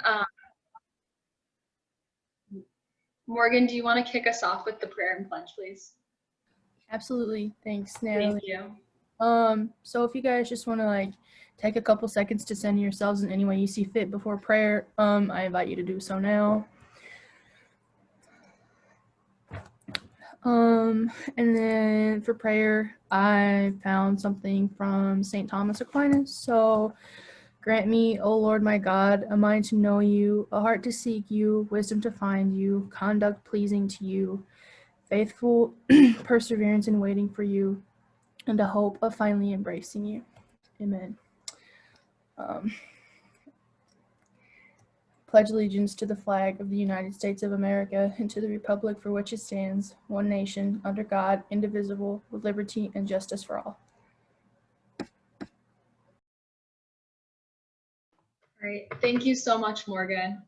Um, Morgan, do you want to kick us off with the prayer and pledge, please? Absolutely. Thanks, Natalie. Thank you. So if you guys just want to take a couple seconds to center yourselves in any way you see fit before prayer, I invite you to do so now. And then for prayer, I found something from St. Thomas Aquinas. So, grant me, O Lord my God, a mind to know you, a heart to seek you, wisdom to find you, conduct pleasing to you, faithful perseverance in waiting for you, and a hope of finally embracing you. Amen. Pledge allegiance to the flag of the United States of America and to the republic for which it stands, one nation, under God, indivisible, with liberty and justice for all. All right, thank you so much, Morgan.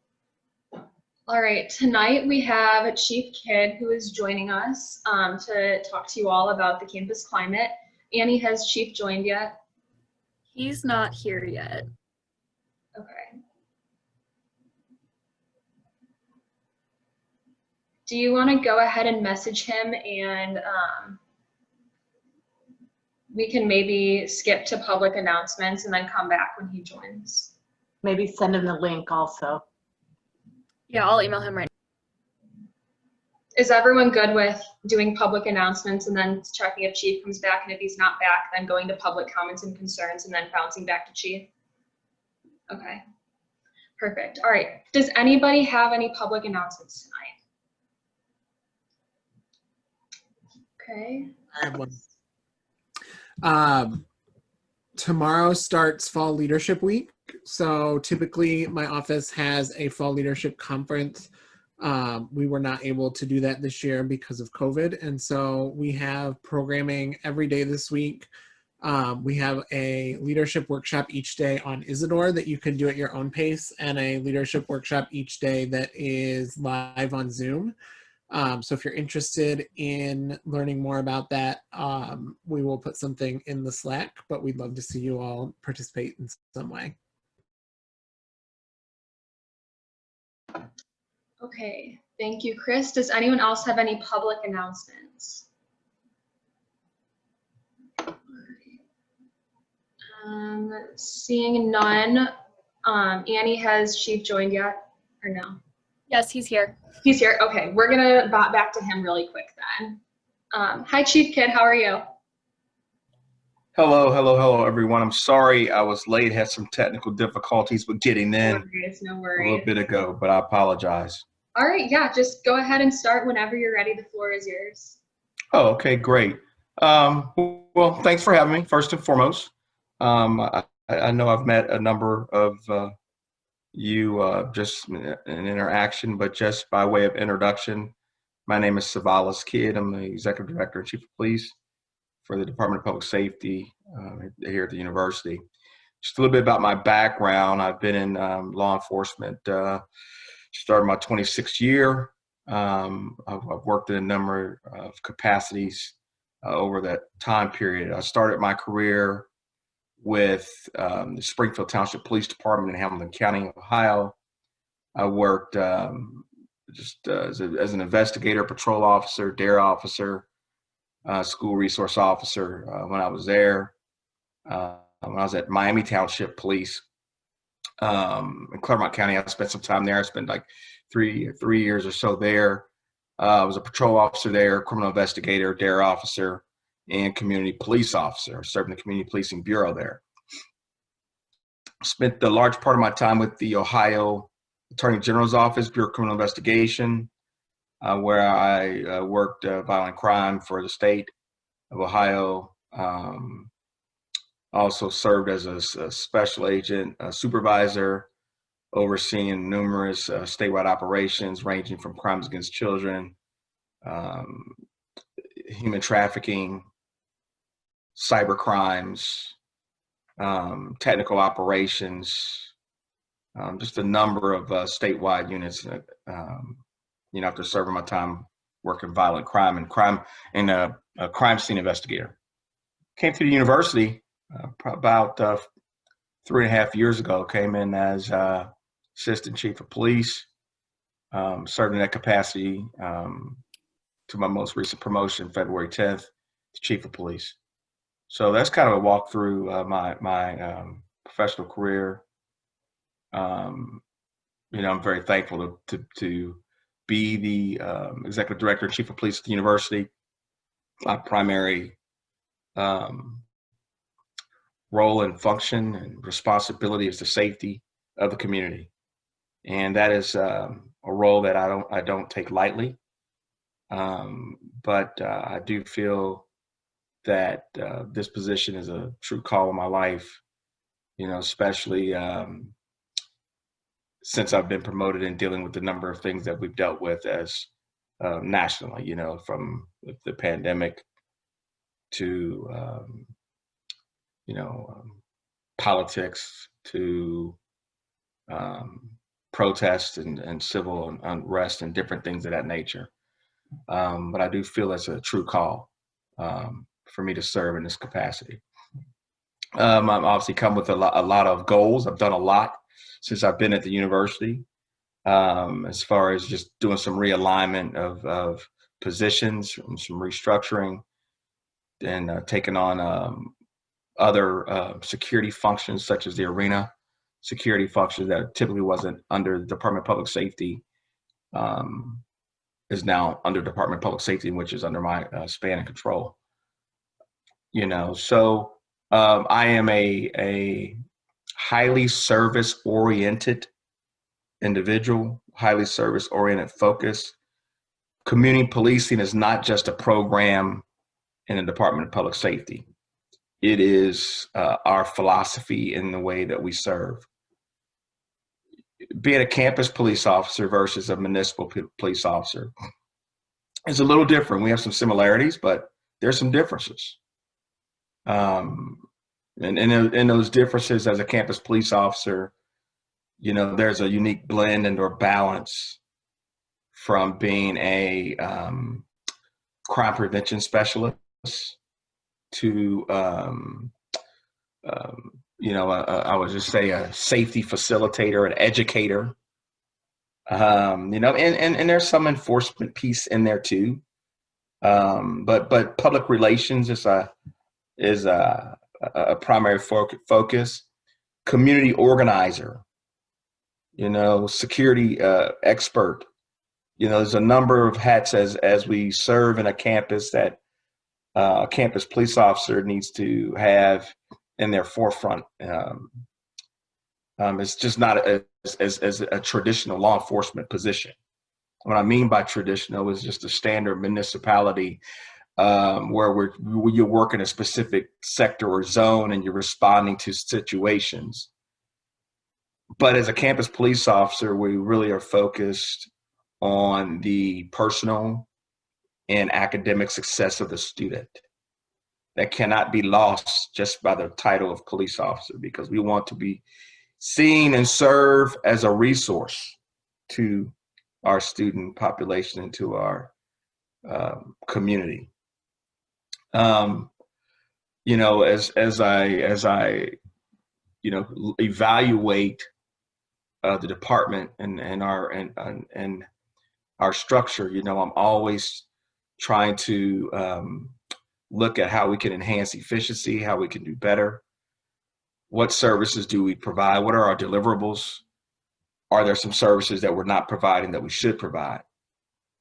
All right, tonight we have Chief Kidd who is joining us to talk to you all about the campus climate. Annie, has Chief joined yet? He's not here yet. Okay. Do you want to go ahead and message him, and we can maybe skip to public announcements and then come back when he joins? Maybe send him the link also. Yeah, I'll email him right now. Is everyone good with doing public announcements and then checking if Chief comes back, and if he's not back, then going to public comments and concerns and then bouncing back to Chief? Okay, perfect. All right, does anybody have any public announcements tonight? Okay. I have one. Tomorrow starts Fall Leadership Week. So typically my office has a Fall Leadership Conference. We were not able to do that this year because of COVID. And so we have programming every day this week. We have a leadership workshop each day on Isidore that you can do at your own pace, and a leadership workshop each day that is live on Zoom. So if you're interested in learning more about that, we will put something in the Slack, but we'd love to see you all participate in some way. Okay, thank you, Chris. Does anyone else have any public announcements? Seeing none. Annie, has Chief joined yet or no? Yes, he's here. He's here. Okay, we're gonna bot back to him really quick then. Hi, Chief Kidd, how are you? Hello, everyone. I'm sorry I was late, had some technical difficulties with getting in No a worries. little bit ago, but I apologize. All right, yeah, just go ahead and start whenever you're ready. The floor is yours. Oh, okay, great. Well, thanks for having me, first and foremost. I know I've met a number of you just in interaction, but just by way of introduction, my name is Savalas Kidd. I'm the Executive Director and Chief of Police for the Department of Public Safety here at the university. Just a little bit about my background. I've been in law enforcement, started my 26th year. I've worked in a number of capacities over that time period. I started my career with the Springfield Township Police Department in Hamilton County, Ohio. I worked just as an investigator, patrol officer, DARE officer, school resource officer when I was there. When I was at Miami Township Police in Claremont County, I spent some time there. I spent like three years or so there. I was a patrol officer there, criminal investigator, DARE officer, and community police officer. I served in the Community Policing Bureau there. Spent the large part of my time with the Ohio Attorney General's Office, Bureau of Criminal Investigation, where I worked violent crime for the state of Ohio. Also served as a special agent, a supervisor, overseeing numerous statewide operations ranging from crimes against children, human trafficking, cyber crimes, technical operations, just a number of statewide units. After serving my time working violent crime and a crime scene investigator. Came to the university about 3.5 years ago. Came in as Assistant Chief of Police, served in that capacity to my most recent promotion, February 10th, to Chief of Police. So that's kind of a walk through my professional career. I'm very thankful to be the Executive Director and Chief of Police at the university. My primary role and function and responsibility is the safety of the community, and that is a role that I don't take lightly. But I do feel that this position is a true call in my life, especially since I've been promoted and dealing with the number of things that we've dealt with as nationally, from the pandemic to, politics to protests and civil unrest and different things of that nature. But I do feel it's a true call for me to serve in this capacity. I've obviously come with a lot of goals. I've done a lot since I've been at the university, as far as just doing some realignment of positions and some restructuring, and taking on other security functions such as the arena security functions that typically wasn't under the Department of Public Safety, is now under Department of Public Safety, which is under my span and control. So I am a highly service-oriented individual, highly service-oriented focus. Community policing is not just a program in the Department of Public Safety. It is our philosophy in the way that we serve. Being a campus police officer versus a municipal police officer is a little different. We have some similarities, but there's some differences. And in those differences, as a campus police officer, there's a unique blend and or balance from being a crime prevention specialist to, I would just say a safety facilitator, an educator, and there's some enforcement piece in there too. But public relations is a primary focus. Community organizer, security expert. There's a number of hats as we serve in a campus that a campus police officer needs to have in their forefront. It's just not as a traditional law enforcement position. What I mean by traditional is just a standard municipality where you work in a specific sector or zone and you're responding to situations. But as a campus police officer, we really are focused on the personal and academic success of the student. That cannot be lost just by the title of police officer, because we want to be seen and serve as a resource to our student population and to our community. As I evaluate the department and our structure, I'm always trying to look at how we can enhance efficiency, how we can do better. What services do we provide? What are our deliverables? Are there some services that we're not providing that we should provide?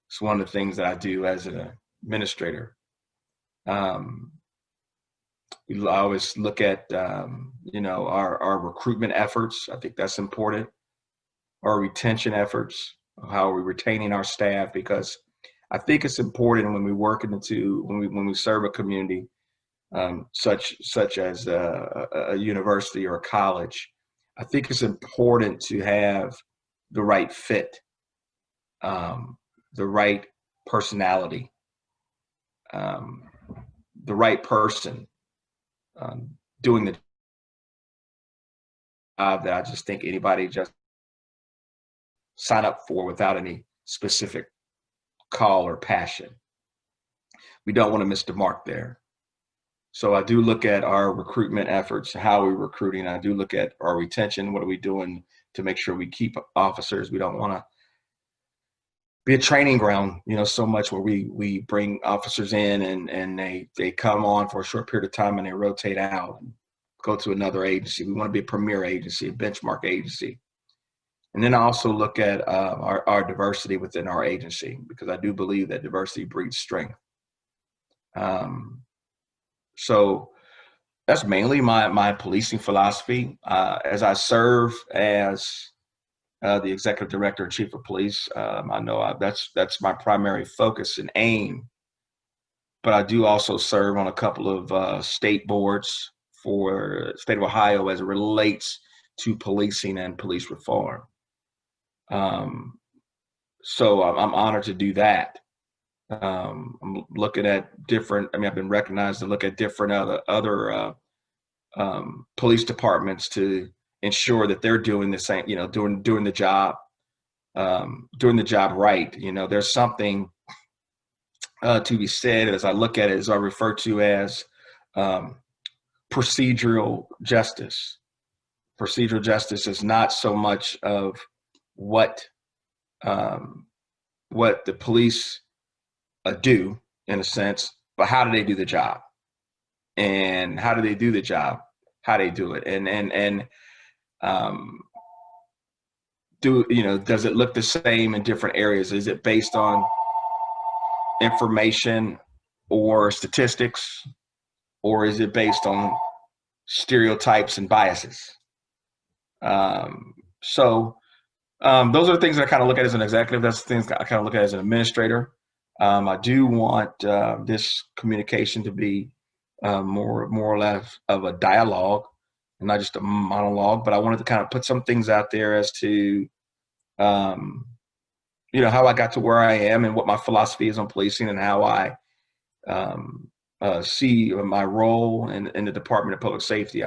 It's one of the things that I do as an administrator. We always look at, our recruitment efforts. I think that's important. Our retention efforts, how are we retaining our staff? Because I think it's important when we work when we serve a community, such as a university or a college. I think it's important to have the right fit, the right personality, the right person doing the job that I just think anybody just sign up for without any specific call or passion. We don't want to miss the mark there. So I do look at our recruitment efforts, how we're recruiting. I do look at our retention. What are we doing to make sure we keep officers. We don't want to be a training ground, so much where we bring officers in and they come on for a short period of time and they rotate out and go to another agency. We want to be a premier agency, a benchmark agency. And then I also look at our diversity within our agency, because I do believe that diversity breeds strength. So that's mainly my policing philosophy. As I serve as the executive director and chief of police, I know that's my primary focus and aim. But I do also serve on a couple of state boards for the state of Ohio as it relates to policing and police reform. So I'm honored to do that. I'm looking at different. I've been recognized to look at different other police departments to ensure that they're doing the same. Doing the job, right. There's something to be said, as I look at it, as I refer to as procedural justice. Procedural justice is not so much of what the police do, in a sense, but how do they do the job, and how do they do the job, how they do it, and does it look the same in different areas? Is it based on information or statistics, or is it based on stereotypes and biases? So those are the things that I kind of look at as an executive. That's the things I kind of look at as an administrator. I do want this communication to be more or less of a dialogue and not just a monologue, but I wanted to kind of put some things out there as to, how I got to where I am and what my philosophy is on policing, and how I see my role in the Department of Public Safety.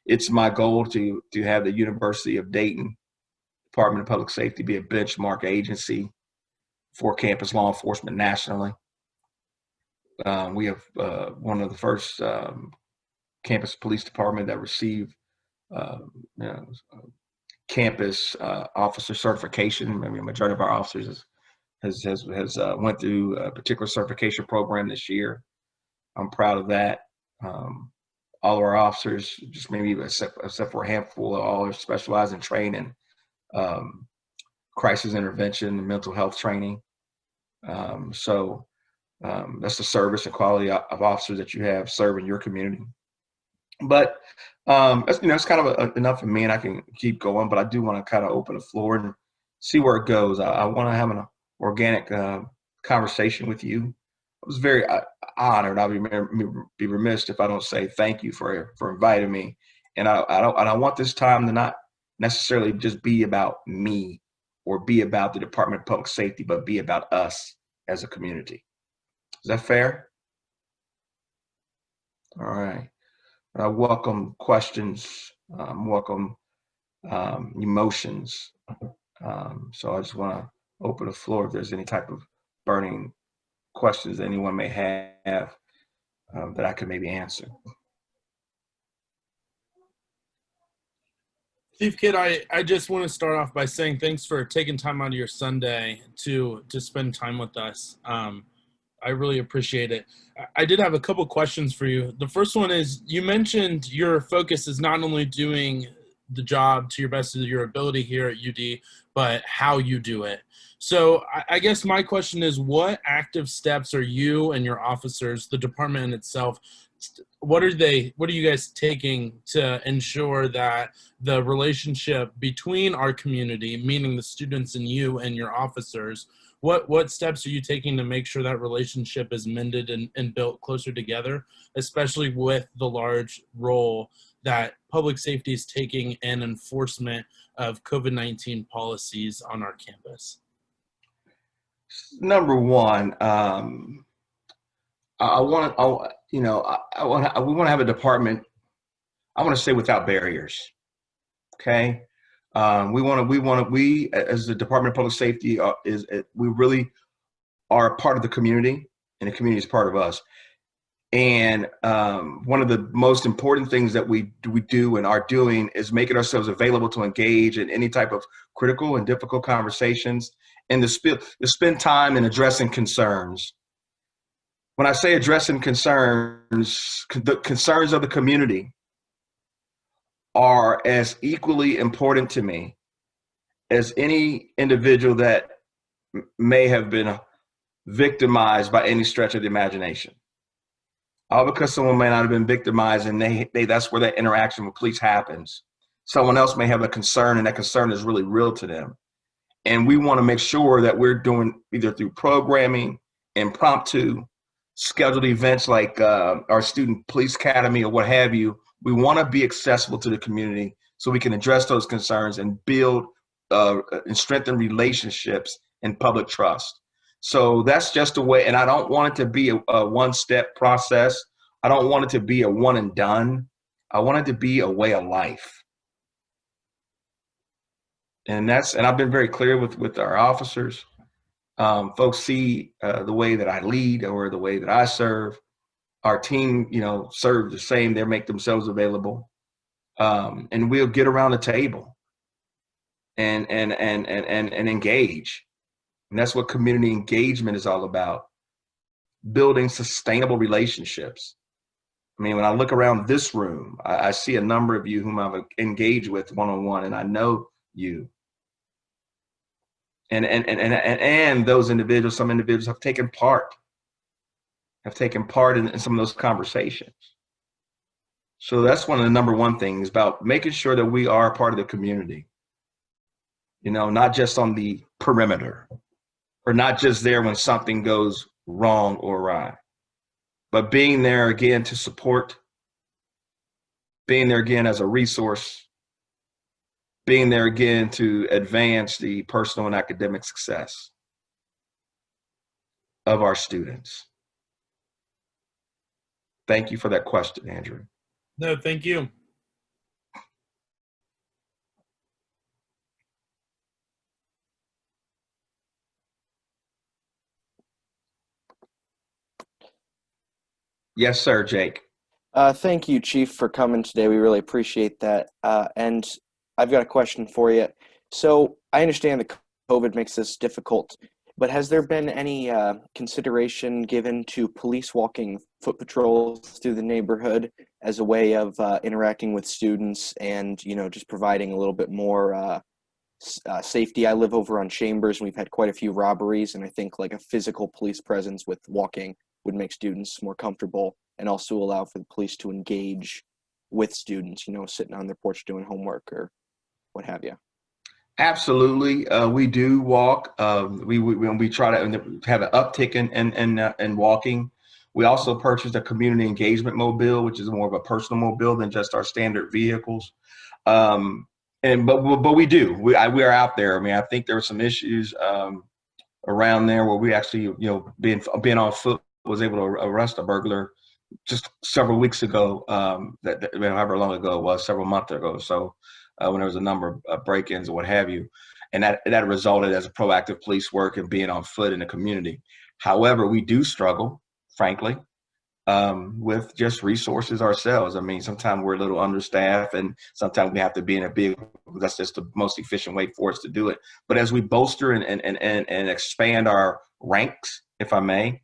It's my goal to have the University of Dayton Department of Public Safety be a benchmark agency for campus law enforcement nationally. We have one of the first campus police department that received campus officer certification. Majority of our officers has went through a particular certification program this year. I'm proud of that. All of our officers, just maybe except for a handful, all are specialized in training, crisis intervention, and mental health training. So that's the service and quality of officers that you have serving your community. But it's kind of enough of me, and I can keep going. But I do want to kind of open the floor and see where it goes. I want to have an organic conversation with you. I was very honored. I'll be remiss if I don't say thank you for inviting me. And I want this time to not necessarily just be about me or be about the Department of Public Safety, but be about us as a community. Is that fair? All right. I welcome questions, welcome emotions. So I just want to open the floor if there's any type of burning questions that anyone may have that I could maybe answer. Chief Kidd, I just want to start off by saying thanks for taking time out of your Sunday to spend time with us. I really appreciate it. I did have a couple questions for you. The first one is, you mentioned your focus is not only doing the job to your best of your ability here at UD, but how you do it. So I guess my question is, what active steps are you and your officers, the department in itself, what are you guys taking to ensure that the relationship between our community, meaning the students and you and your officers, what steps are you taking to make sure that relationship is mended and built closer together, especially with the large role that public safety is taking in enforcement of COVID-19 policies on our campus? Number one, we want to have a department, I want to say, without barriers. Okay. We as the Department of Public Safety we really are a part of the community, and the community is part of us. And one of the most important things that we do and are doing is making ourselves available to engage in any type of critical and difficult conversations, and to spend time in addressing concerns. When I say addressing concerns, the concerns of the community are as equally important to me as any individual that may have been victimized by any stretch of the imagination. All because someone may not have been victimized, and that's where that interaction with police happens. Someone else may have a concern, and that concern is really real to them. And we want to make sure that we're doing, either through programming, impromptu, scheduled events like our Student Police Academy or what have you. We want to be accessible to the community so we can address those concerns and build and strengthen relationships and public trust. So that's just a way, and I don't want it to be a one-step process. I don't want it to be a one and done. I want it to be a way of life. And I've been very clear with our officers. Folks see the way that I lead or the way that I serve. Our team, serve the same. They make themselves available, and we'll get around the table and engage. And that's what community engagement is all about: building sustainable relationships. I mean, when I look around this room, I see a number of you whom I've engaged with one-on-one, and I know you. And those individuals, some individuals have taken part in some of those conversations. So that's one of the number one things about making sure that we are a part of the community, not just on the perimeter, or not just there when something goes wrong or awry, but being there again to support, being there again as a resource, being there again to advance the personal and academic success of our students. Thank you for that question, Andrew. No, thank you. Yes, sir, Jake. Thank you, Chief, for coming today. We really appreciate that. And I've got a question for you. So I understand that COVID makes this difficult, but has there been any consideration given to police walking foot patrols through the neighborhood as a way of interacting with students and, just providing a little bit more safety? I live over on Chambers, and we've had quite a few robberies, and I think like a physical police presence with walking would make students more comfortable and also allow for the police to engage with students, sitting on their porch doing homework or what have you. Absolutely. We do walk. We try to have an uptick in walking. We also purchased a community engagement mobile, which is more of a personal mobile than just our standard vehicles. But we do. We are out there. I mean, I think there were some issues around there where we actually, being on foot, was able to arrest a burglar just several weeks ago. However long ago it was, several months ago. So when there was a number of break-ins or what have you, and that resulted as a proactive police work and being on foot in the community. However, we do struggle, frankly, with just resources ourselves. I mean, sometimes we're a little understaffed, and sometimes we have to be in a vehicle. That's just the most efficient way for us to do it. But as we bolster and expand our ranks, if I may,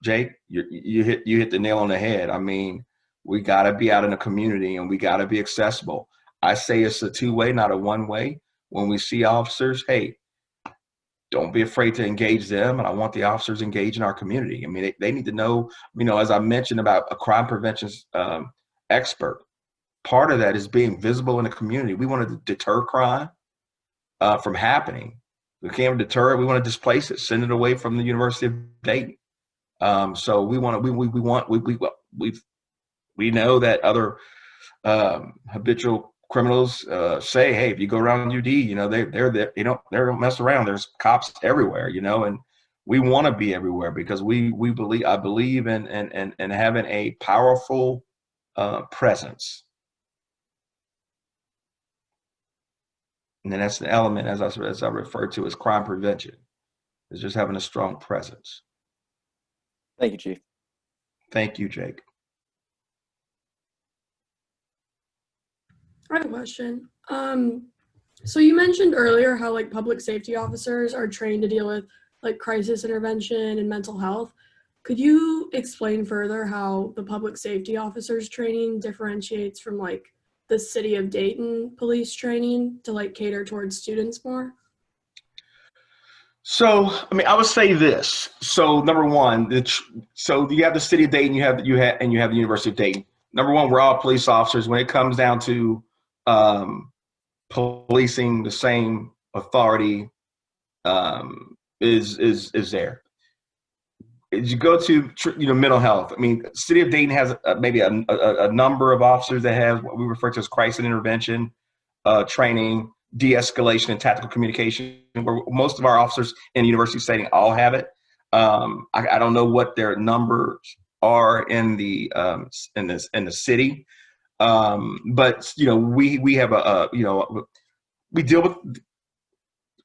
Jake, you hit the nail on the head. I mean, we got to be out in the community, and we got to be accessible. I say it's a two-way, not a one-way. When we see officers, hey, don't be afraid to engage them. And I want the officers engaged in our community. I mean, they need to know, as I mentioned about a crime prevention expert, part of that is being visible in the community. We want to deter crime from happening. We can't deter it. We want to displace it, send it away from the University of Dayton. So we know that other habitual criminals say, hey, if you go around UD, they don't mess around. There's cops everywhere, and we want to be everywhere because I believe in having a powerful presence. And then that's the element, as I refer to as crime prevention, is just having a strong presence. Thank you, Chief. Thank you, Jake. I have a question. So you mentioned earlier how like public safety officers are trained to deal with like crisis intervention and mental health. Could you explain further how the public safety officers training differentiates from like the city of Dayton police training to like cater towards students more? So, I mean, I would say this. So, number one, so you have the city of Dayton, you have the University of Dayton. Number one, we're all police officers. When it comes down to policing, the same authority is there. As you go to mental health, I mean, city of Dayton has maybe a number of officers that have what we refer to as crisis intervention training, de-escalation, and tactical communication, where most of our officers in the university setting all have it. I don't know what their numbers are in the city, but we have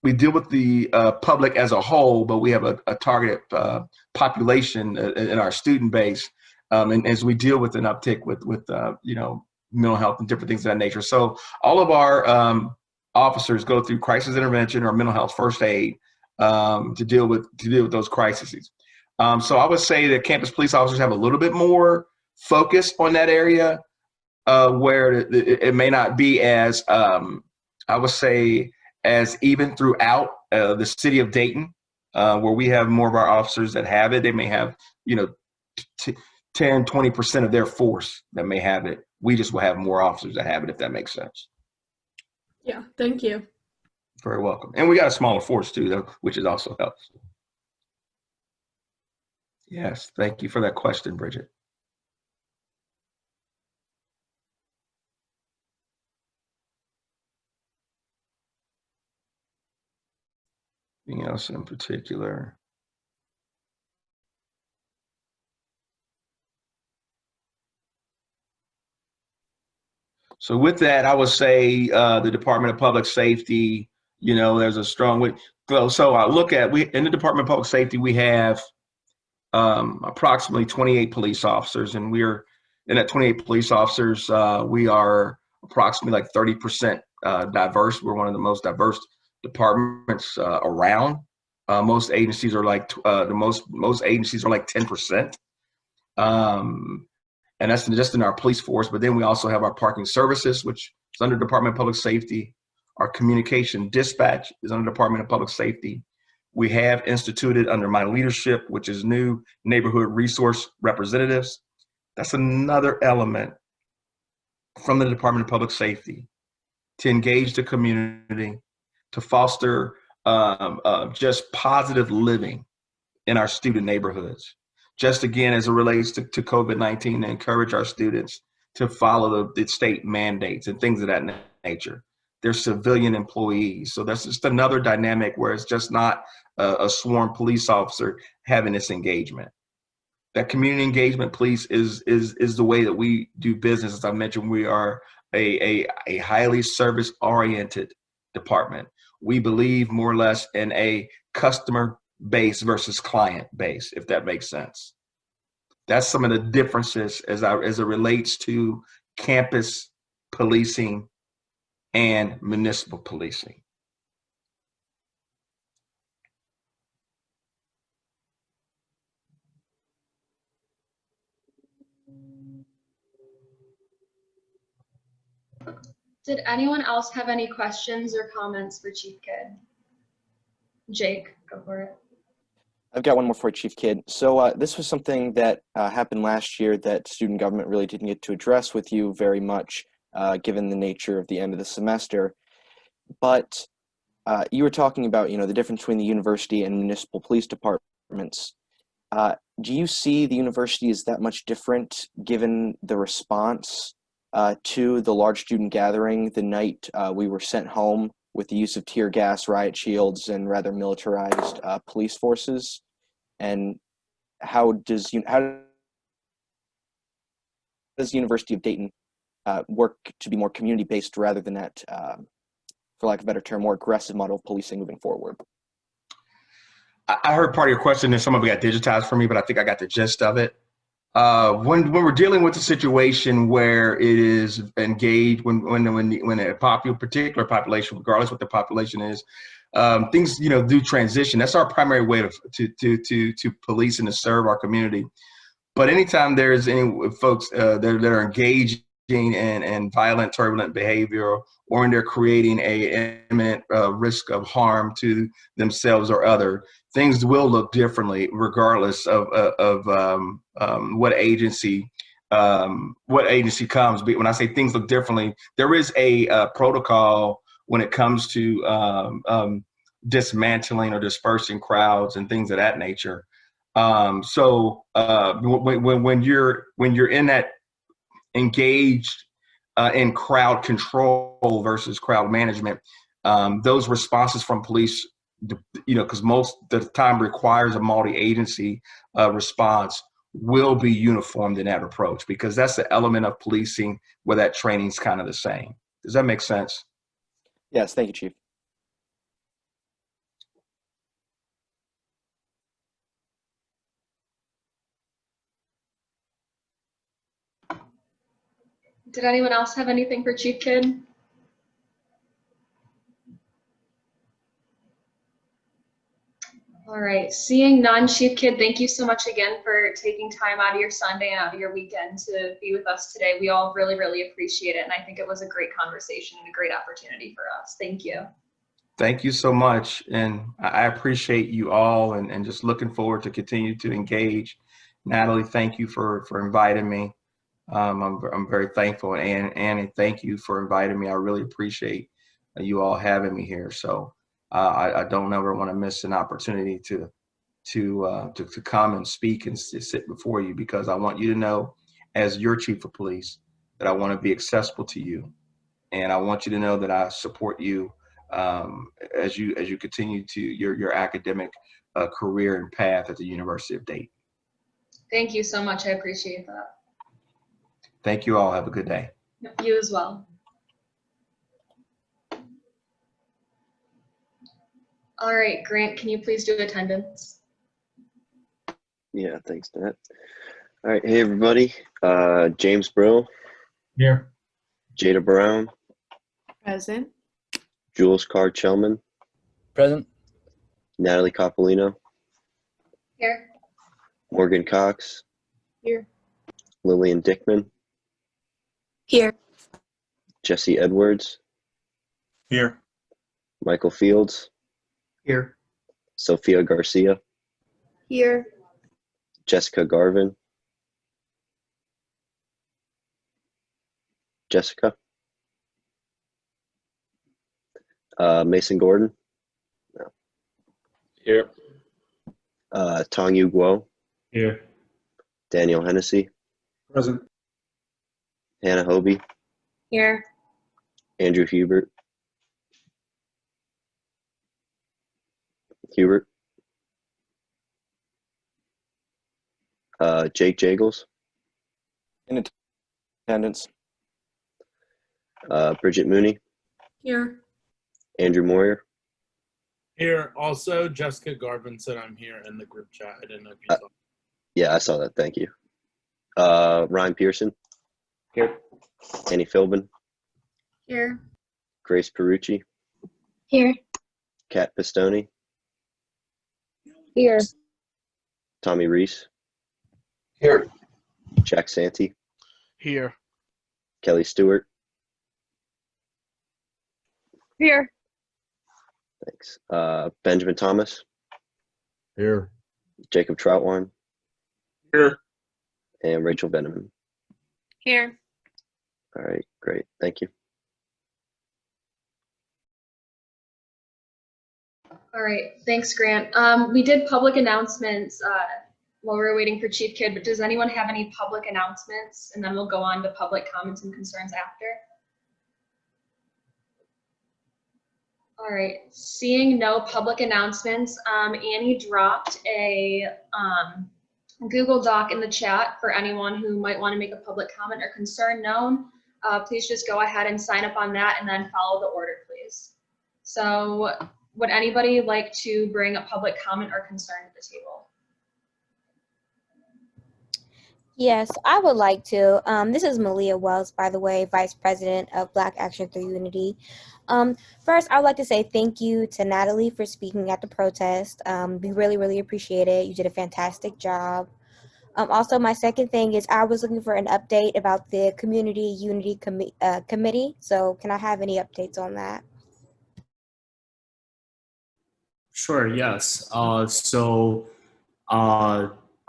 we deal with the public as a whole, but we have a targeted population in our student base, and as we deal with an uptick with mental health and different things of that nature. So all of our officers go through crisis intervention or mental health first aid to deal with those crises. So I would say that campus police officers have a little bit more focus on that area, where it may not be as I would say as even throughout the city of Dayton, where we have more of our officers that have it. They may have 10-20% of their force that may have it. We just will have more officers that have it, if that makes sense. Yeah, thank you. Very welcome. And we got a smaller force too, though, which is also helps. Yes, thank you for that question, Bridget. Anything else in particular? So with that, I would say the Department of Public Safety, there's a strong, so I look at, in the Department of Public Safety, we have approximately 28 police officers, and in that 28 police officers, we are approximately like 30% diverse. We're one of the most diverse departments around. Most agencies are like most agencies are like 10%. And that's just in our police force. But then we also have our parking services, which is under Department of Public Safety. Our communication dispatch is under Department of Public Safety. We have instituted under my leadership, which is new, neighborhood resource representatives. That's another element from the Department of Public Safety to engage the community, to foster just positive living in our student neighborhoods. Just again, as it relates to COVID-19, to encourage our students to follow the state mandates and things of that nature. They're civilian employees. So that's just another dynamic where it's just not a sworn police officer having this engagement. That community engagement police is the way that we do business. As I mentioned, we are a highly service-oriented department. We believe more or less in a customer base versus client base, if that makes sense. That's some of the differences as it relates to campus policing and municipal policing. Did anyone else have any questions or comments for Chief Kidd? Jake, go for it. I've got one more for you, Chief Kidd. So this was something that happened last year that student government really didn't get to address with you very much, given the nature of the end of the semester. But you were talking about, the difference between the university and municipal police departments. Do you see the university as that much different given the response to the large student gathering the night we were sent home with the use of tear gas, riot shields, and rather militarized police forces? And how does the University of Dayton work to be more community-based rather than that, for lack of a better term, more aggressive model of policing moving forward? I heard part of your question and some of it got digitized for me, but I think I got the gist of it. when we're dealing with a situation where it is engaged, when a particular population, regardless what the population is, things do transition. That's our primary way to police and to serve our community. But anytime there's any folks that are engaging in violent, turbulent behavior, or when they're creating a imminent risk of harm to themselves or other, things will look differently regardless of what agency comes. But when I say things look differently, there is a protocol when it comes to dismantling or dispersing crowds and things of that nature. So when you're in that engaged in crowd control versus crowd management, those responses from police, because most of the time requires a multi-agency response, will be uniformed in that approach, because that's the element of policing where that training's kind of the same. Does that make sense? Yes, thank you, Chief. Did anyone else have anything for Chief Kidd? All right, seeing none, Chief Kidd, thank you so much again for taking time out of your Sunday and out of your weekend to be with us today. We all really, really appreciate it. And I think it was a great conversation and a great opportunity for us. Thank you. Thank you so much. And I appreciate you all, and just looking forward to continue to engage. Natalie, thank you for inviting me. I'm very thankful. And Annie, thank you for inviting me. I really appreciate you all having me here. So I don't ever want to miss an opportunity to come and speak and sit before you, because I want you to know, as your chief of police, that I want to be accessible to you, and I want you to know that I support you as you continue to your academic career and path at the University of Dayton. Thank you so much. I appreciate that. Thank you all. Have a good day. You as well. All right, Grant, can you please do attendance? Yeah, thanks, Nat. All right, hey everybody. James Brill. Here. Jada Brown. Present. Jules Carr-Chelman. Present. Natalie Coppolino. Here. Morgan Cox. Here. Lillian Dickman. Here. Jesse Edwards. Here. Michael Fields. Here. Sophia Garcia. Here. Jessica Garvin. Jessica. Mason Gordon. No. Here. Tong Yu Guo. Here. Daniel Hennessy. Present. Hannah Hobie. Here. Andrew Hubert. Jake Jagels. In attendance. Bridget Mooney. Here. Andrew Moyer. Here. Also, Jessica Garvin said I'm here in the group chat. I didn't know if you saw. Yeah, I saw that. Thank you. Ryan Pearson. Here. Annie Philbin. Here. Grace Perucci. Here. Kat Pistone. Here. Tommy Reese. Here. Jack Santee. Here. Kelly Stewart. Here. Thanks. Benjamin Thomas. Here. Jacob Troutwine. Here. And Rachel Veneman. Here. All right, great. Thank you. All right, thanks, Grant. We did public announcements while we were waiting for Chief Kidd, but does anyone have any public announcements? And then we'll go on to public comments and concerns after. All right, seeing no public announcements, Annie dropped a Google Doc in the chat for anyone who might want to make a public comment or concern known. Please just go ahead and sign up on that and then follow the order, please. So would anybody like to bring a public comment or concern to the table? Yes, I would like to. This is Maleah Wells, by the way, Vice President of Black Action Through Unity. First, I would like to say thank you to Natalie for speaking at the protest. We really, really appreciate it. You did a fantastic job. Also, my second thing is I was looking for an update about the Community Unity Committee. So can I have any updates on that? Sure, yes.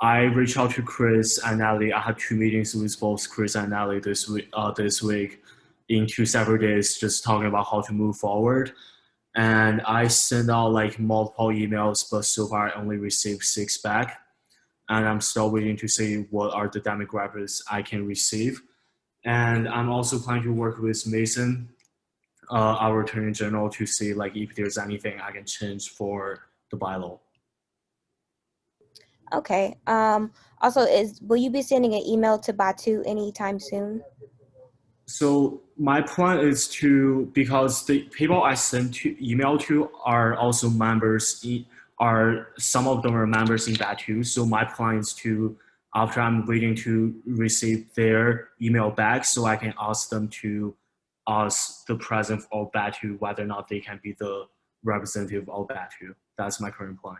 I reached out to Chris and Natalie. I had 2 meetings with both Chris and Natalie this week in 2 separate days, just talking about how to move forward. And I sent out like multiple emails, but so far I only received 6 back. And I'm still waiting to see what are the demographics I can receive. And I'm also planning to work with Mason, our Attorney General, to see like if there's anything I can change for the bylaw. Okay. Also, will you be sending an email to Batu anytime soon? So my plan is to, because the people I send email to are also members, some of them are members in Batu. So my plan is to, after I'm waiting to receive their email back, so I can ask them to ask the president of Batu whether or not they can be the representative of Batu. That's my current plan.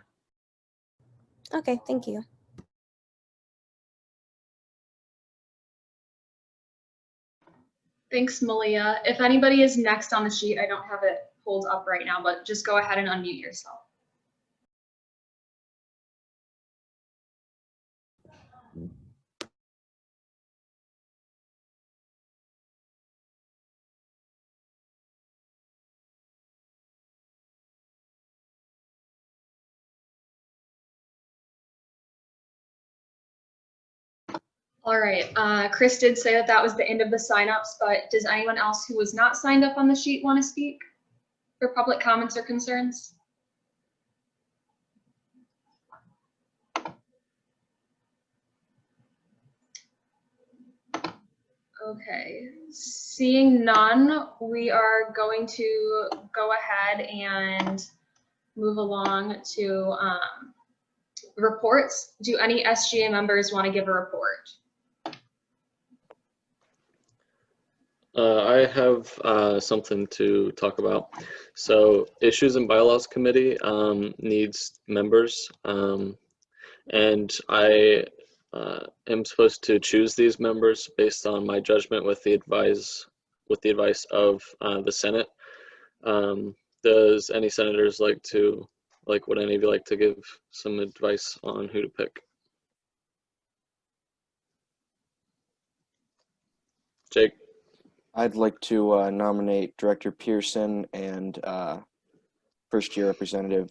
Okay, thank you. Thanks, Maleah. If anybody is next on the sheet, I don't have it pulled up right now, but just go ahead and unmute yourself. All right, Chris did say that that was the end of the signups, but does anyone else who was not signed up on the sheet want to speak for public comments or concerns? Okay, seeing none, we are going to go ahead and move along to reports. Do any SGA members want to give a report? I have something to talk about. So Issues and Bylaws Committee needs members, and I am supposed to choose these members based on my judgment with the advice of the Senate. Does any senators would any of you like to give some advice on who to pick? Jake? I'd like to nominate Director Pearson and first-year Representative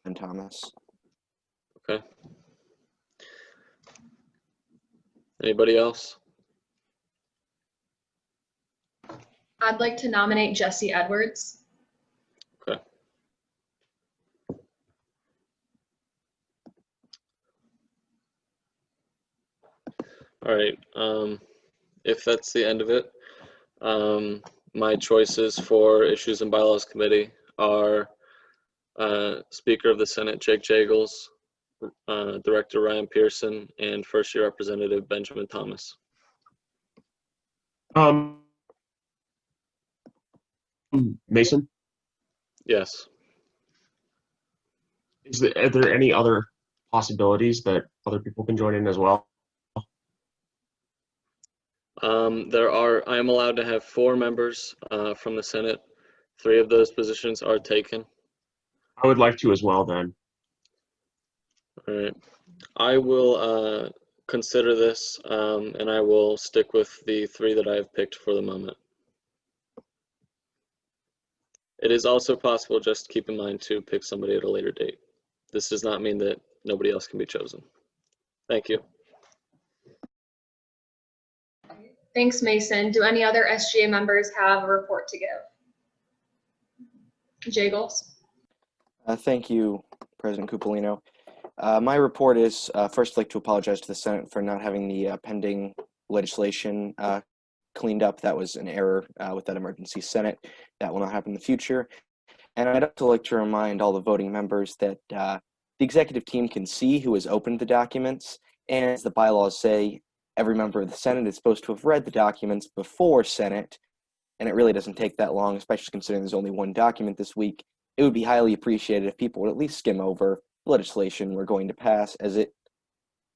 Ben Thomas. Okay. Anybody else? I'd like to nominate Jesse Edwards. Okay. All right. If that's the end of it, my choices for Issues and Bylaws Committee are Speaker of the Senate Jake Jagels, Director Ryan Pearson, and first-year Representative Benjamin Thomas. Mason, Yes. are there any other possibilities that other people can join in as well? I am allowed to have 4 members from the Senate. 3 of those positions are taken. I would like to as well then. All right. I will consider this, and I will stick with the 3 that I have picked for the moment. It is also possible, just keep in mind, to pick somebody at a later date. This does not mean that nobody else can be chosen. Thank you. Thanks, Mason. Do any other SGA members have a report to give? Jagels? Thank you, President Cupolino. My report is, first I'd like to apologize to the Senate for not having the pending legislation cleaned up. That was an error with that emergency Senate. That will not happen in the future. And I'd also like to remind all the voting members that the executive team can see who has opened the documents, and as the bylaws say, every member of the Senate is supposed to have read the documents before Senate, and it really doesn't take that long, especially considering there's only one document this week. It would be highly appreciated if people would at least skim over the legislation we're going to pass, as it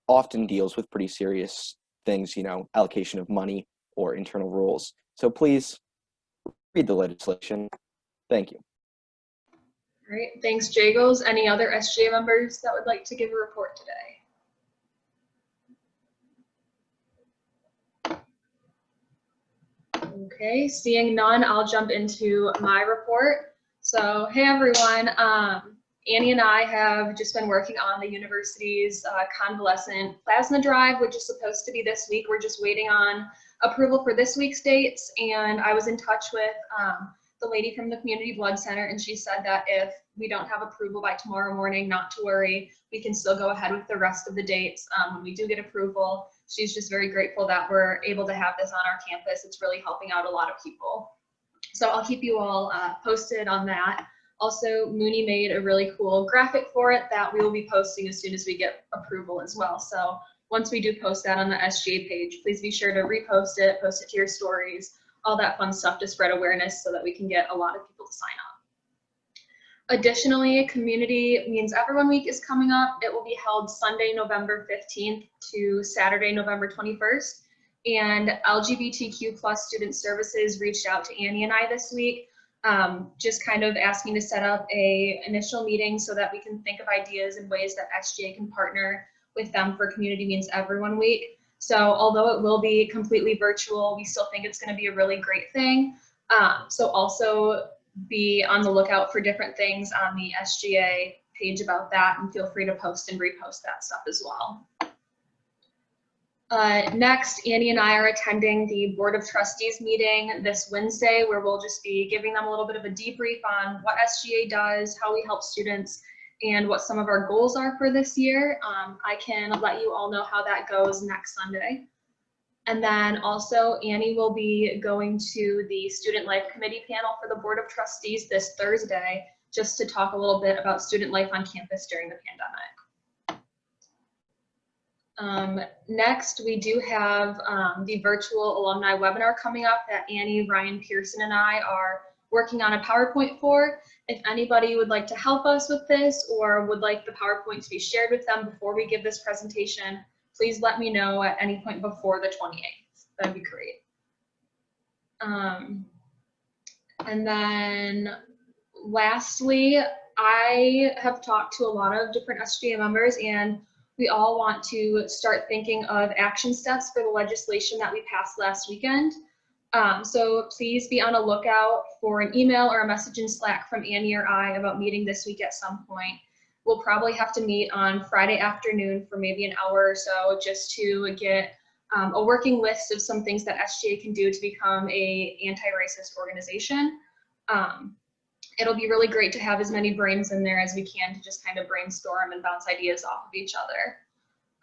often deals with pretty serious things, allocation of money or internal rules. So please read the legislation. Thank you. All right, thanks, Jagels. Any other SGA members that would like to give a report today? Okay, seeing none, I'll jump into my report. So, hey everyone, Annie and I have just been working on the university's convalescent plasma drive, which is supposed to be this week. We're just waiting on approval for this week's dates, and I was in touch with the lady from the Community Blood Center, and she said that if we don't have approval by tomorrow morning, not to worry, we can still go ahead with the rest of the dates when we do get approval. She's just very grateful that we're able to have this on our campus. It's really helping out a lot of people. So I'll keep you all posted on that. Also, Mooney made a really cool graphic for it that we will be posting as soon as we get approval as well. So once we do post that on the SGA page, please be sure to repost it, post it to your stories, all that fun stuff to spread awareness so that we can get a lot of people to sign up. Additionally, Community Means Everyone Week is coming up. It will be held Sunday, November 15th to Saturday, November 21st. And LGBTQ+ Student Services reached out to Annie and I this week, just kind of asking to set up a initial meeting so that we can think of ideas and ways that SGA can partner with them for Community Means Everyone Week. So although it will be completely virtual, we still think it's going to be a really great thing. So also be on the lookout for different things on the SGA page about that, and feel free to post and repost that stuff as well. Next, Annie and I are attending the Board of Trustees meeting this Wednesday, where we'll just be giving them a little bit of a debrief on what SGA does, how we help students, and what some of our goals are for this year. I can let you all know how that goes next Sunday. And then also Annie will be going to the Student Life Committee panel for the Board of Trustees this Thursday, just to talk a little bit about student life on campus during the pandemic. Next, we do have the virtual alumni webinar coming up that Annie, Ryan Pearson, and I are working on a PowerPoint for. If anybody would like to help us with this or would like the PowerPoint to be shared with them before we give this presentation, please let me know at any point before the 28th. That'd be great. And then lastly, I have talked to a lot of different SGA members, and we all want to start thinking of action steps for the legislation that we passed last weekend. So please be on a lookout for an email or a message in Slack from Annie or I about meeting this week at some point. We'll probably have to meet on Friday afternoon for maybe an hour or so, just to get a working list of some things that SGA can do to become a anti-racist organization. It'll be really great to have as many brains in there as we can to just kind of brainstorm and bounce ideas off of each other.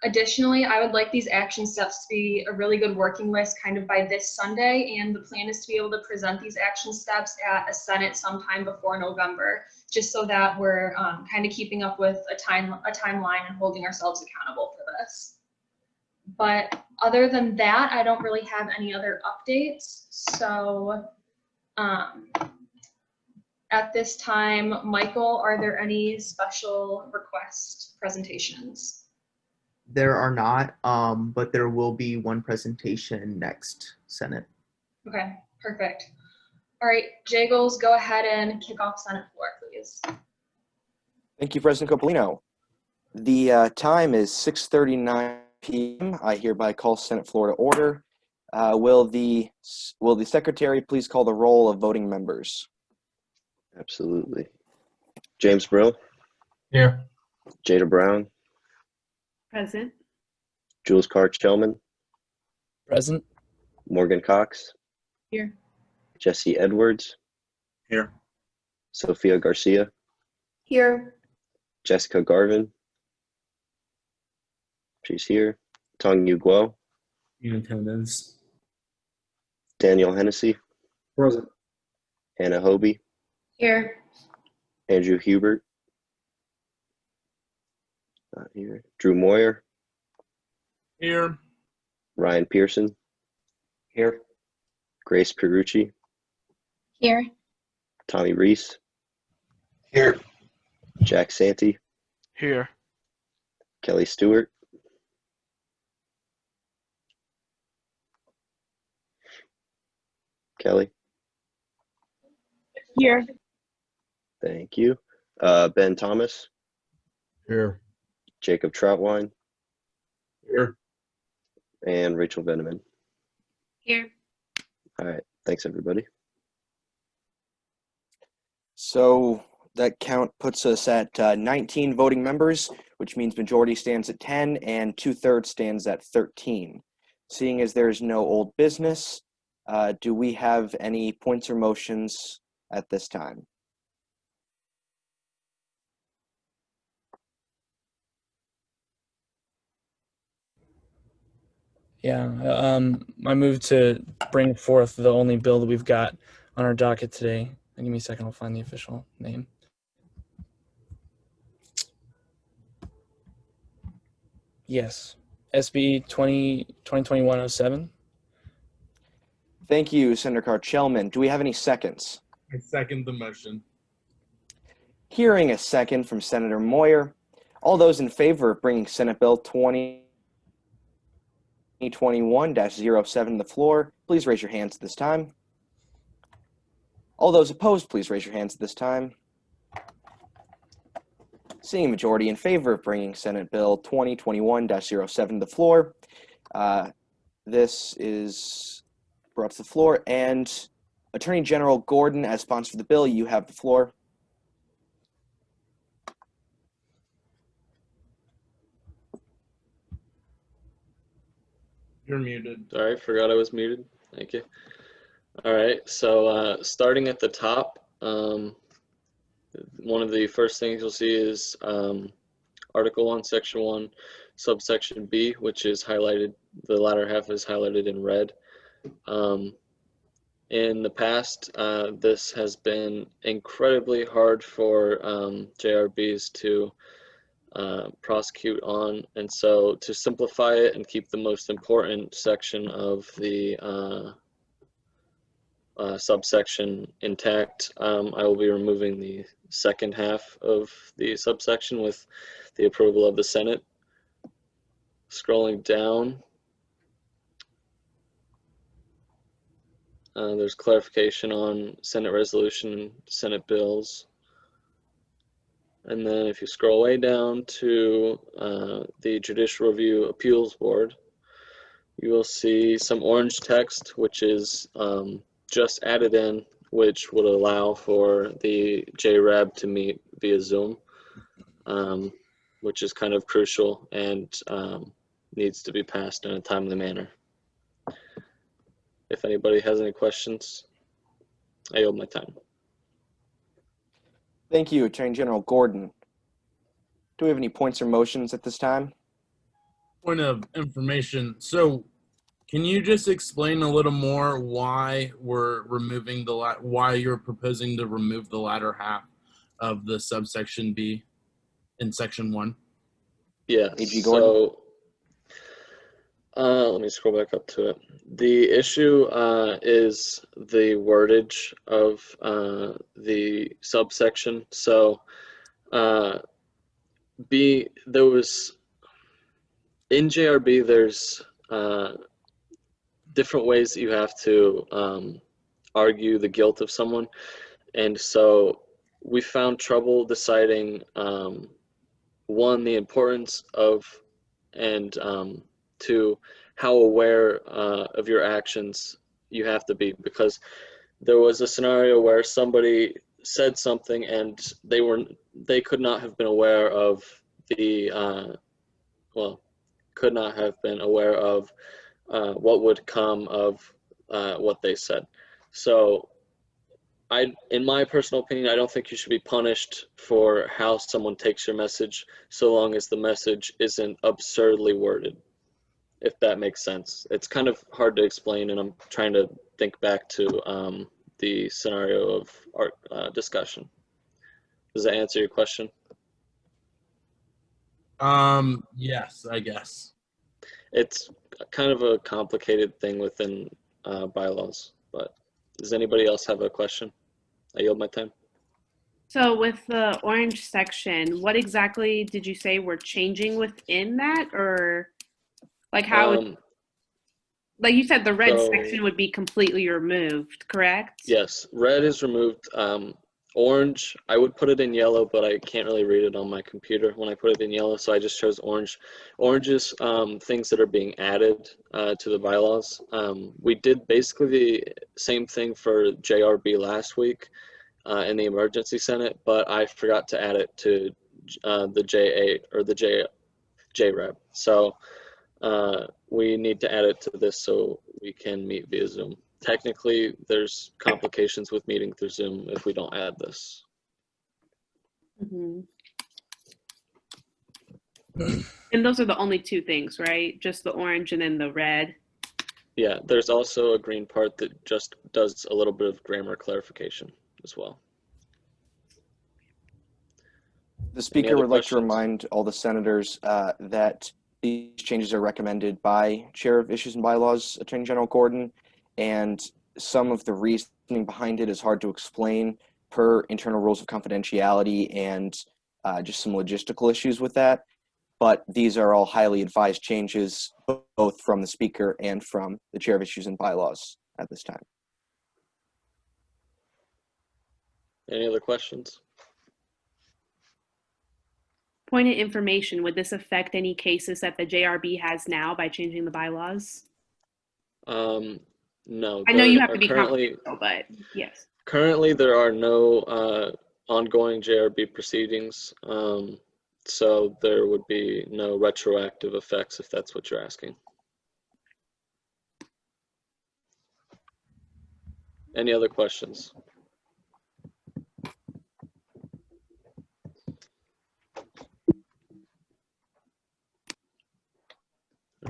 Additionally, I would like these action steps to be a really good working list kind of by this Sunday, and the plan is to be able to present these action steps at a Senate sometime before November, just so that we're kind of keeping up with a timeline and holding ourselves accountable for this. But other than that, I don't really have any other updates. So at this time, Michael, are there any special request presentations? There are not, but there will be one presentation next Senate. Okay, perfect. All right, Jagels, go ahead and kick off Senate floor, please. Thank you, President Copolino. The time is 6:39 p.m. I hereby call Senate floor to order. Will the secretary please call the roll of voting members? Absolutely. James Brill. Here. Jada Brown. Present. Jules Carr-Chelman. Present. Morgan Cox. Here. Jesse Edwards. Here. Sophia Garcia. Here. Jessica Garvin. She's here. Tong Yu Guo. In attendance. Daniel Hennessy. Present. Hannah Hobie. Here. Andrew Hubert. Not here. Drew Moyer. Here. Ryan Pearson, Here. Grace Pierucci, Here. Tommy Reese, Here. Jack Santee, Here. Kelly Stewart, Kelly, Here. thank you. Ben Thomas, Here. Jacob Troutwine, Here. and Rachel Veneman. Here. All right, thanks everybody. So that count puts us at 19 voting members, which means majority stands at 10 and 2/3 stands at 13. Seeing as there's no old business, do we have any points or motions at this time? Yeah, I move to bring forth the only bill that we've got on our docket today. Give me a second, I'll find the official name. Yes, SB 2021-07. Thank you, Senator Carr-Chelman. Do we have any seconds? I second the motion. Hearing a second from Senator Moyer, all those in favor of bringing Senate Bill 2021-07 to the floor, please raise your hands at this time. All those opposed, please raise your hands at this time. Seeing a majority in favor of bringing Senate Bill 2021-07 to the floor, this is brought to the floor. And Attorney General Gordon, as sponsor of the bill, you have the floor. You're muted. Sorry, forgot I was muted. Thank you. All right, so starting at the top, one of the first things you'll see is Article 1, Section 1, subsection B, which is highlighted, the latter half is highlighted in red. In the past, this has been incredibly hard for JRBs to prosecute on, and so to simplify it and keep the most important section of the subsection intact, I will be removing the second half of the subsection with the approval of the Senate. Scrolling down, there's clarification on Senate resolution and Senate bills. And then if you scroll way down to the Judicial Review Appeals Board, you will see some orange text, which is just added in, which would allow for the JREB to meet via Zoom, which is kind of crucial and needs to be passed in a timely manner. If anybody has any questions, I yield my time. Thank you, Attorney General Gordon. Do we have any points or motions at this time? Point of information. So can you just explain a little more why we're removing why you're proposing to remove the latter half of the subsection B in section 1? Yeah, AG Gordon. So let me scroll back up to it. The issue is the wordage of the subsection. So B, there was, in JRB, there's different ways that you have to argue the guilt of someone. And so we found trouble deciding, one, the importance of, and two, how aware of your actions you have to be, because there was a scenario where somebody said something and they could not have been aware of the could not have been aware of what would come of what they said. So in my personal opinion, I don't think you should be punished for how someone takes your message, so long as the message isn't absurdly worded, if that makes sense. It's kind of hard to explain, and I'm trying to think back to the scenario of our discussion. Does that answer your question? Yes, I guess. It's kind of a complicated thing within bylaws, but does anybody else have a question? I yield my time. So with the orange section, what exactly did you say we're changing within that, or like how? Like you said, the red So, section would be completely removed, correct? yes, red is removed. Orange, I would put it in yellow, but I can't really read it on my computer when I put it in yellow, so I just chose orange. Orange is things that are being added to the bylaws. We did basically the same thing for JRB last week in the Emergency Senate, but I forgot to add it to the JA or the JREB. So we need to add it to this so we can meet via Zoom. Technically, there's complications with meeting through Zoom if we don't add this. Mm-hmm. And those are the only two things, right? Just the orange and then the red. Yeah, there's also a green part that just does a little bit of grammar clarification as well. The speaker would like to remind all the senators that these changes are recommended by Chair of Issues and Bylaws, Attorney General Gordon, and some of the reasoning behind it is hard to explain per internal rules of confidentiality and just some logistical issues with that. But these are all highly advised changes, both from the speaker and from the Chair of Issues and Bylaws at this time. Any other questions? Point of information, would this affect any cases that the JRB has now by changing the bylaws? No. I know you have to be currently, confidential, but yes. Currently, there are no ongoing JRB proceedings, so there would be no retroactive effects if that's what you're asking. Any other questions?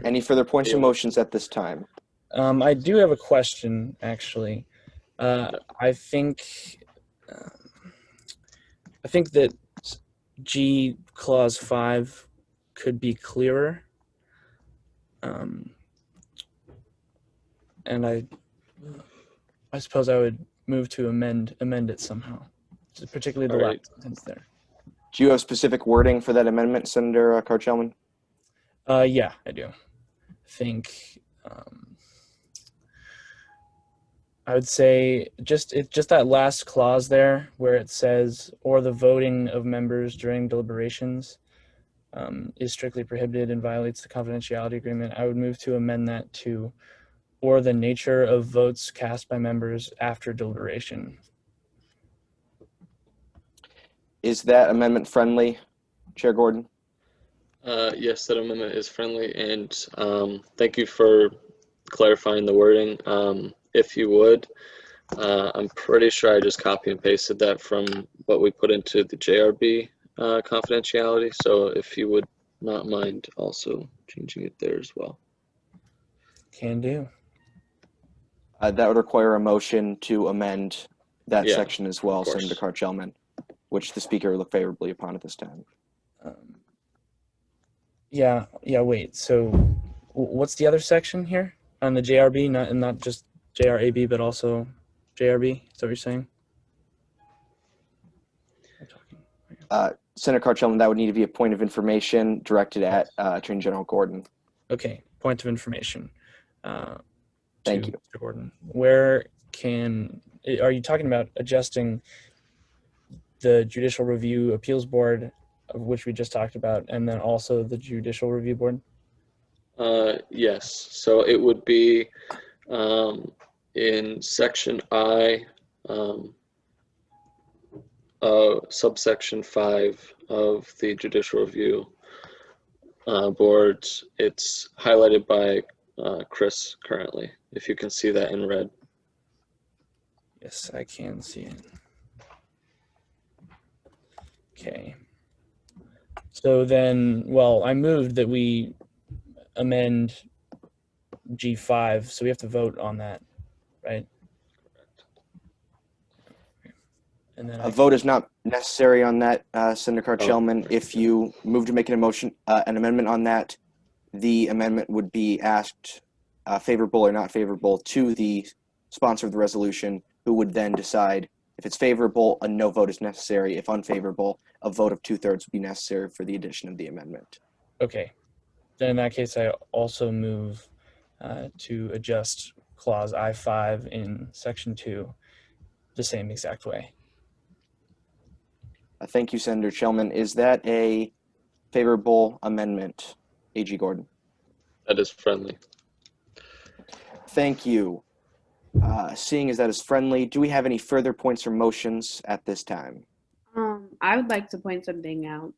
Any further points or motions at this time? I do have a question, actually. I think that G clause 5 could be clearer, and I suppose I would move to amend it somehow, particularly the last sentence there. Do you have specific wording for that amendment, Senator Karchelman? Yeah, I do. I think I would say just that last clause there where it says, or the voting of members during deliberations is strictly prohibited and violates the confidentiality agreement. I would move to amend that to, or the nature of votes cast by members after deliberation. Is that amendment friendly, Chair Gordon? Yes, that amendment is friendly, and thank you for clarifying the wording. If you would, I'm pretty sure I just copy and pasted that from what we put into the JRB confidentiality, so if you would not mind also changing it there as well. Can do. That would require a motion to amend that section as well, Senator Karchelman, which the speaker will look favorably upon at this time. Yeah, wait, so what's the other section here on the JRB, not just JRAB, but also JRB? Is that what you're saying? Senator Karchelman, that would need to be a point of information directed at Attorney General Gordon. Okay, point of information. Thank you, Mr. Gordon. Where are you talking about adjusting the Judicial Review Appeals Board, of which we just talked about, and then also the Judicial Review Board? Yes, so it would be in section I, subsection 5 of the Judicial Review Board. It's highlighted by Chris currently, if you can see that in red. Yes, I can see it. Okay. So then, well, I moved that we amend G5, so we have to vote on that, right? And then a vote is not necessary on that, Senator Karchelman. If you move to make an amendment on that, the amendment would be asked favorable or not favorable to the sponsor of the resolution, who would then decide if it's favorable, a no vote is necessary. If unfavorable, a vote of 2/3 would be necessary for the addition of the amendment. Okay. Then in that case, I also move to adjust clause I-5 in section 2 the same exact way. Thank you, Senator Shellman. Is that a favorable amendment, AG Gordon? That is friendly. Thank you. Seeing as that is friendly, do we have any further points or motions at this time? I would like to point something out.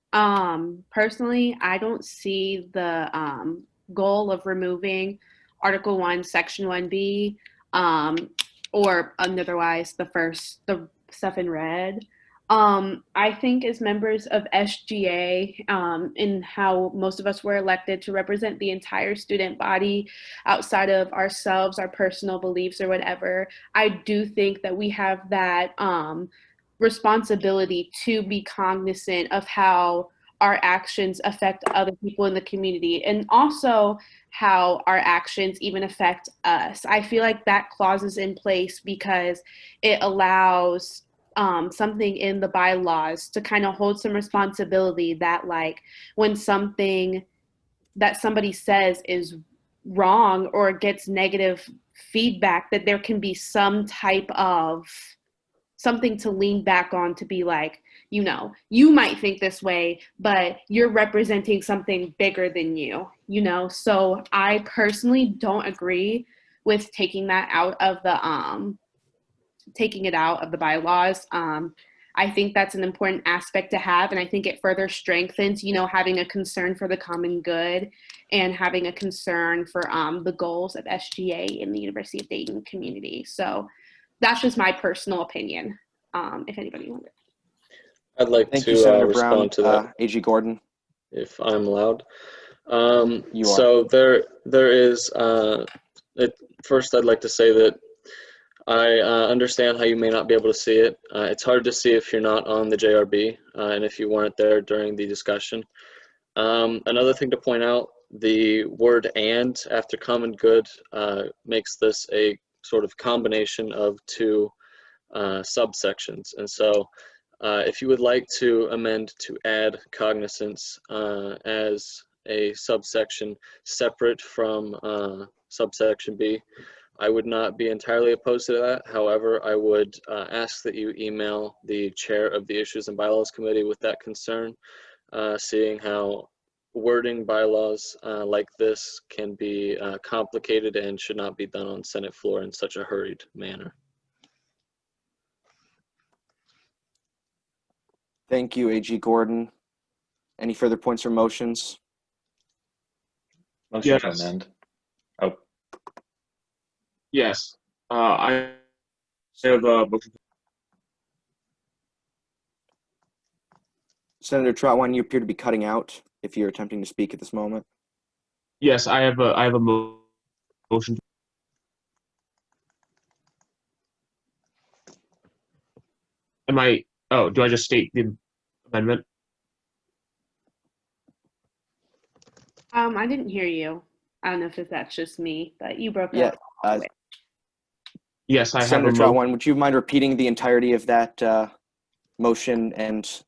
Personally, I don't see the goal of removing Article 1, Section 1B, or otherwise the stuff in red. I think as members of SGA, and how most of us were elected to represent the entire student body outside of ourselves, our personal beliefs or whatever, I do think that we have that responsibility to be cognizant of how our actions affect other people in the community, and also how our actions even affect us. I feel like that clause is in place because it allows something in the bylaws to kind of hold some responsibility that, like, when something that somebody says is wrong or gets negative feedback, that there can be some type of something to lean back on to be like, you know, you might think this way, but you're representing something bigger than you, you know? So I personally don't agree with taking that out of the taking it out of the bylaws. I think that's an important aspect to have, and I think it further strengthens, you know, having a concern for the common good and having a concern for the goals of SGA in the University of Dayton community. So that's just my personal opinion, if anybody wants it. I'd like Thank to you, Senator respond Brown. to that, AG Gordon. if I'm allowed. You are. So there is, first I'd like to say that I understand how you may not be able to see it. It's hard to see if you're not on the JRB and if you weren't there during the discussion. Another thing to point out, the word "and" after common good makes this a sort of combination of two subsections. And so if you would like to amend to add cognizance as a subsection separate from subsection B, I would not be entirely opposed to that. However, I would ask that you email the chair of the Issues and Bylaws Committee with that concern, seeing how wording bylaws like this can be complicated and should not be done on Senate floor in such a hurried manner. Thank you, AG Gordon. Any further points or motions? Motion to amend. Oh. Yes. I have a motion. Senator Troutwine, you appear to be cutting out if you're attempting to speak at this moment. Yes, I have a motion. Do I just state the amendment? I didn't hear you. I don't know if that's just me, but you broke Yeah. up. Yes, I have Senator a Troutwine, would you mind repeating the entirety of that motion and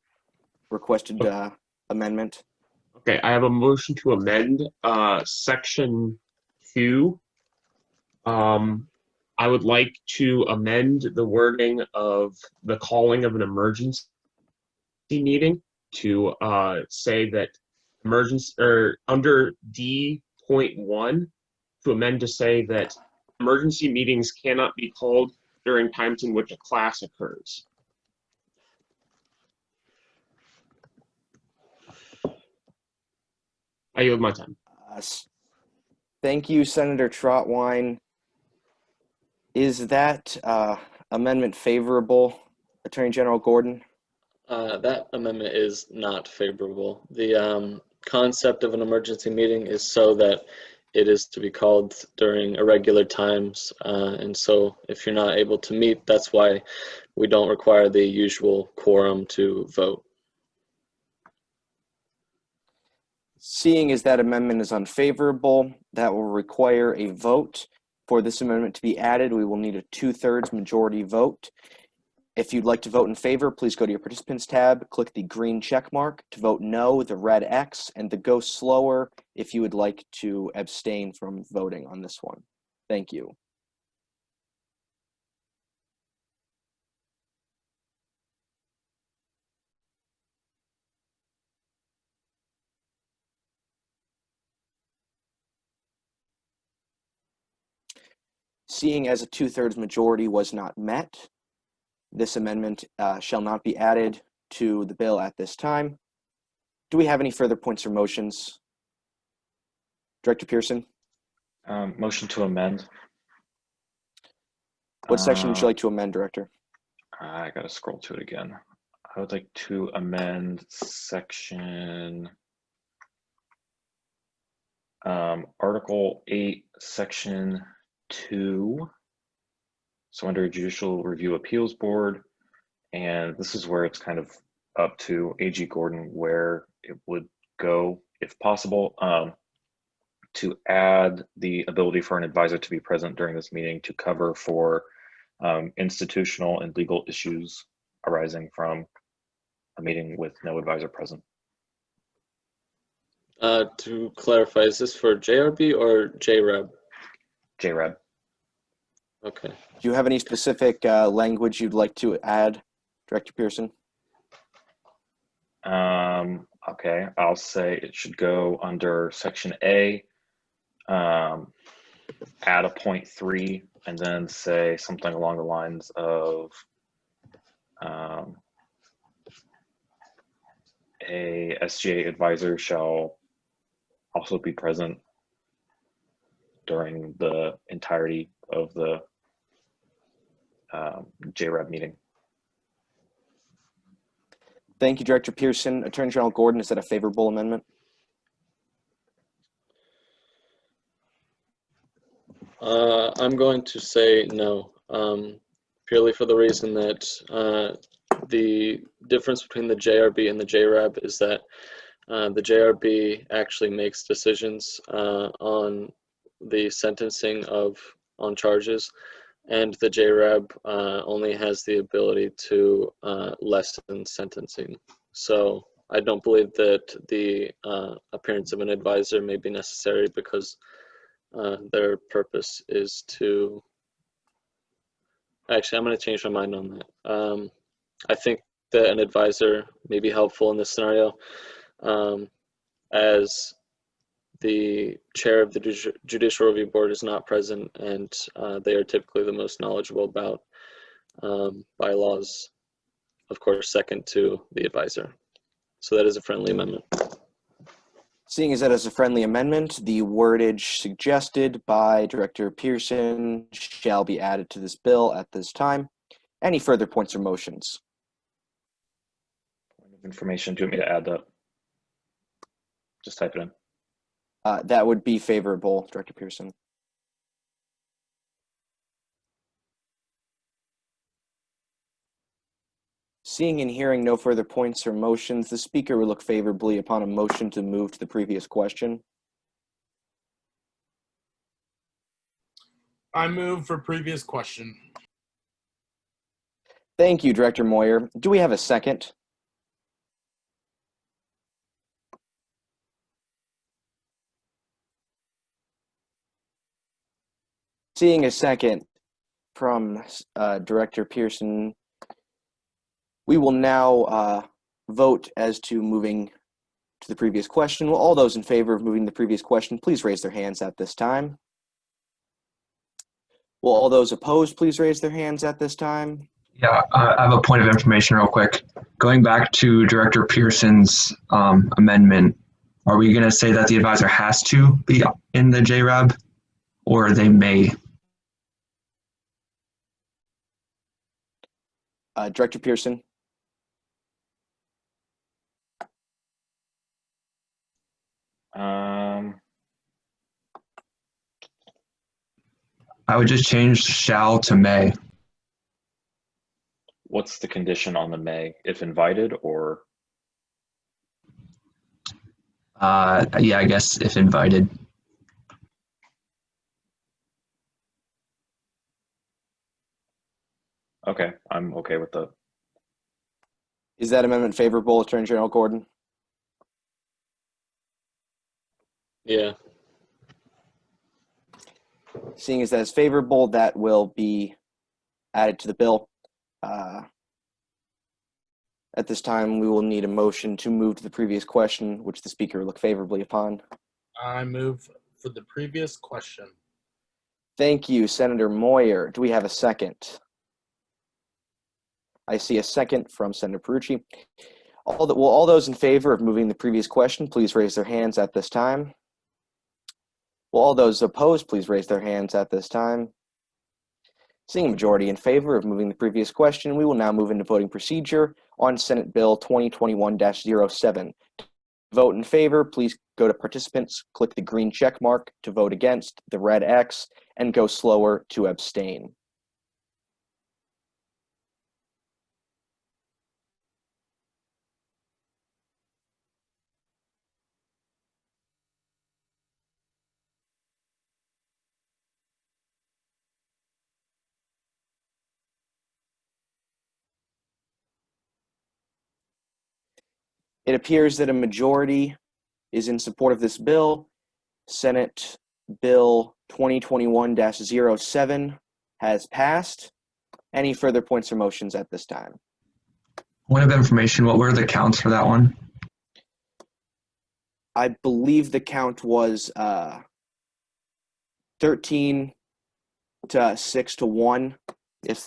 requested amendment? Okay, I have a motion to amend section 2. I would like to amend the wording of the calling of an emergency meeting to say that emergency, or under D.1, to amend to say that emergency meetings cannot be called during times in which a class occurs. I yield my time. Thank you, Senator Troutwine. Is that amendment favorable, Attorney General Gordon? That amendment is not favorable. The concept of an emergency meeting is so that it is to be called during irregular times. And so if you're not able to meet, that's why we don't require the usual quorum to vote. Seeing as that amendment is unfavorable, that will require a vote. For this amendment to be added, we will need a 2/3 majority vote. If you'd like to vote in favor, please go to your participants tab, click the green check mark. To vote no, the red X, and the go slower if you would like to abstain from voting on this one. Thank you. Seeing as a 2/3 majority was not met, this amendment shall not be added to the bill at this time. Do we have any further points or motions? Director Pearson? Motion to amend. What section would you like to amend, Director? I gotta scroll to it again. I would like to amend section Article 8, Section 2. So under Judicial Review Appeals Board, and this is where it's kind of up to AG Gordon where it would go, if possible, to add the ability for an advisor to be present during this meeting to cover for institutional and legal issues arising from a meeting with no advisor present. To clarify, is this for JRB or JREB? JREB. Okay. Do you have any specific language you'd like to add, Director Pearson? Okay, I'll say it should go under Section A, add a point 3, and then say something along the lines of a SGA advisor shall also be present during the entirety of the JREB meeting. Thank you, Director Pearson. Attorney General Gordon, is that a favorable amendment? I'm going to say no, purely for the reason that the difference between the JRB and the JREB is that the JRB actually makes decisions on the sentencing on charges, and the JREB only has the ability to lessen sentencing. So I don't believe that the appearance of an advisor may be necessary because their purpose is to... Actually, I'm going to change my mind on that. I think that an advisor may be helpful in this scenario, as the chair of the Judicial Review Board is not present, and they are typically the most knowledgeable about bylaws, of course, second to the advisor. So that is a friendly amendment. Seeing as that is a friendly amendment, the wordage suggested by Director Pearson shall be added to this bill at this time. Any further points or motions? Point of information, do you want me to add that? Just type it in. That would be favorable, Director Pearson. Seeing and hearing no further points or motions, the speaker will look favorably upon a motion to move to the previous question. I move for previous question. Thank you, Director Moyer. Do we have a second? Seeing a second from Director Pearson, we will now vote as to moving to the previous question. Will all those in favor of moving the previous question please raise their hands at this time? Will all those opposed please raise their hands at this time? Yeah, I have a point of information real quick. Going back to Director Pearson's amendment, are we going to say that the advisor has to be in the JRAB, or they may? Director Pearson. I would just change shall to may. What's the condition on the may? If invited, or? Yeah, I guess if invited. Okay, I'm okay with that. Is that amendment favorable, Attorney General Gordon? Yeah. Seeing as that is favorable, that will be added to the bill. At this time, we will need a motion to move to the previous question, which the speaker will look favorably upon. I move for the previous question. Thank you, Senator Moyer. Do we have a second? I see a second from Senator Perucci. All those in favor of moving the previous question, please raise their hands at this time. Will all those opposed, please raise their hands at this time. Seeing a majority in favor of moving the previous question, we will now move into voting procedure on Senate Bill 2021-07. To vote in favor, please go to participants, click the green check mark. To vote against, the red X, and go slower to abstain. It appears that a majority is in support of this bill. Senate Bill 2021-07 has passed. Any further points or motions at this time? Point of information, what were the counts for that one? I believe the count was 13 to 6 to 1. If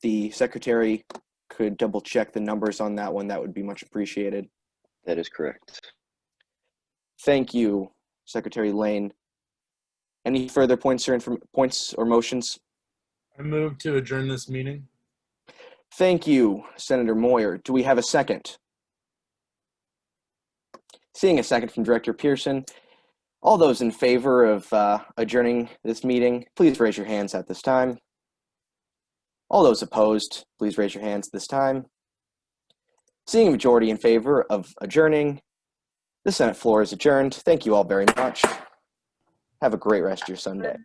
the secretary could double check the numbers on that one, that would be much appreciated. That is correct. Thank you, Secretary Lane. Any further points or motions? I move to adjourn this meeting. Thank you, Senator Moyer. Do we have a second? Seeing a second from Director Pearson, all those in favor of adjourning this meeting, please raise your hands at this time. All those opposed, please raise your hands this time. Seeing a majority in favor of adjourning, the Senate floor is adjourned. Thank you all very much. Have a great rest of your Sunday.